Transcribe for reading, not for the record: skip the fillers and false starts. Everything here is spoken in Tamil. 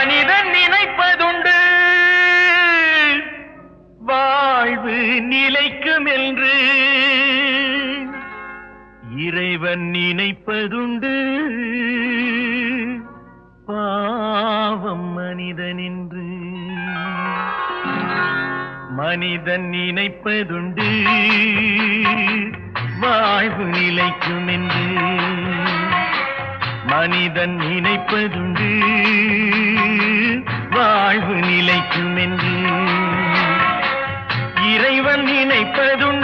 மனிதன் நினைப்பதுண்டு வாழ்வு நிலைக்கும் என்று, இறைவன் நினைப்பதுண்டு பாவம் மனிதன் என்று. மனிதன் நினைப்பதுண்டு வாழ்வு நிலைக்கும் என்று, மனிதன் நினைப்பதுண்டு வாழ்வு நிலைக்கும் என்று, இறைவன் நினைப்பதுண்டு